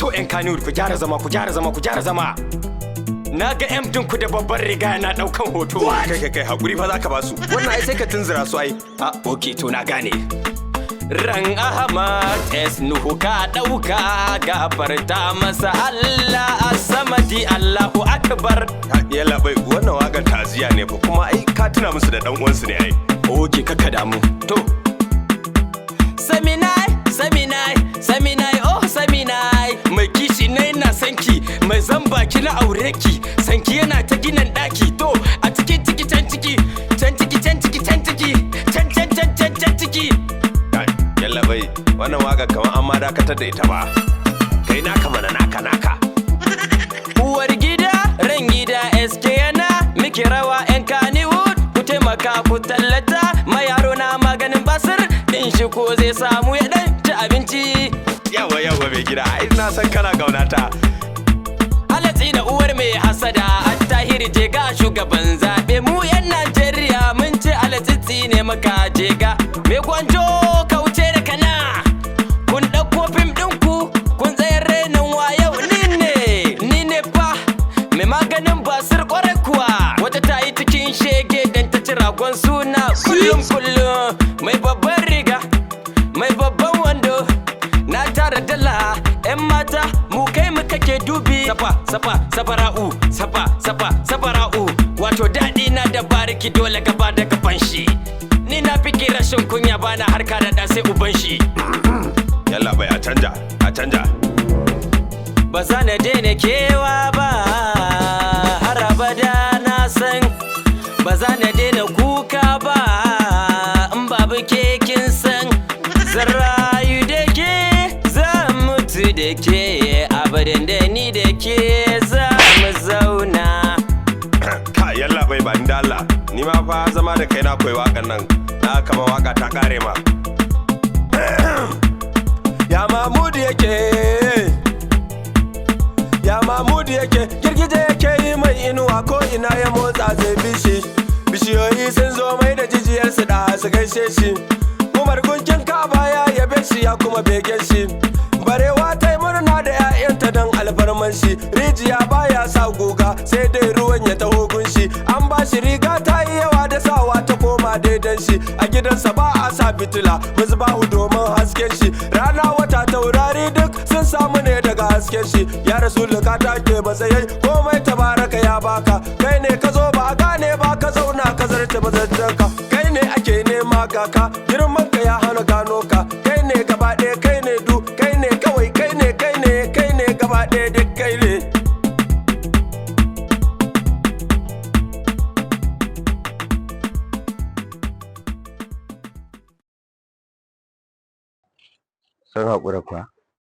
To yan Kannywood ku gyara zama ku gyara zama ku gyara zama. Na ga M ku da babban riga yana daukan hoto. Kai hakuri fa zaka ba su. Wannan ai sai ka tunzura su ai. Okay to na gane. Ran Ahmad S Nuhu ka dauka gafarta masa Allah as-samadi Allahu akbar. Yalla bai wannan wakan taziya ne fa kuma ai ka tuna musu da dan uwansu ne ai. Okay kaka damu. To Saminai oh Saminai mai kishi na ina sanki mai zamba ki na aure ki sanki yana ta ginan daki to a cikin ciki can ciki Yalla bai wannan waka kamar an ma dakatar da ita ba. Kai naka mana naka. Uwar gida ran gida SK yana miki rawa yan Kannywood ku taimaka ku tallata ma yaro na maganin basir din shi ko zai samu ya dan ci abinci. Yawa mai gida ai na san kana gaunata. Alatsi da uwar mai hasada Attahiri je ga shugaban zabe mu yan Najeriya mun ce alatsi ne maka jega me gwanjo kauce da kana kun dauko fim ɗinku kun tsayar renin wayau ni ne fa mai maganin basir kwarai kuwa wata ta yi cikin shege dan ta ci ragon suna kullum mai babban riga mai babban wando na tara dala yan mata mu kai mu kake dubi safara'u wato daɗi na da bariki dole gaba da gaban shi ni na fiki rashin kunya bana harka da ɗa sai uban shi. Yalla bai a canja ba za na daina kewa ba har abada na san ba za na daina kuka ba in babu ke kin san zan rayu da ke zan mutu da ke abadan da ni da ke za mu zauna. Yalla bai ba da Allah ni ma fa zama da kai na koyi wakan nan na kama waka ta kare ma. Ya Mahmud yake girgije yake yi mai inuwa ko ina ya motsa zai bishi bishiyoyi sun zo mai da jijiyarsu da su gaishe shi Umar gunkin Ka'aba ya yabe shi ya kuma bege shi barewa ta yi murna da 'ya'yanta don alfarman shi rijiya baya sa guga sai dai ruwan ya taho gunshi an ba shi riga ta yi yawa da sawa ta koma daidan shi a gidansa ba a sa fitila musbahu domin hasken shi rana wata taurari duk sun samu ne daga hasken shi ya rasulu ka take matsayi komai tabaraka ya baka kai ne ka zo ba a gane ba ka zauna ka zarce mazajjanka kai ne ake nema kaka girman ka ya hana gano ka kai ne gaba ɗaya kai ne du kai ne kawai kai ne gaba ɗaya duk kai ne. Sun haƙura kuwa.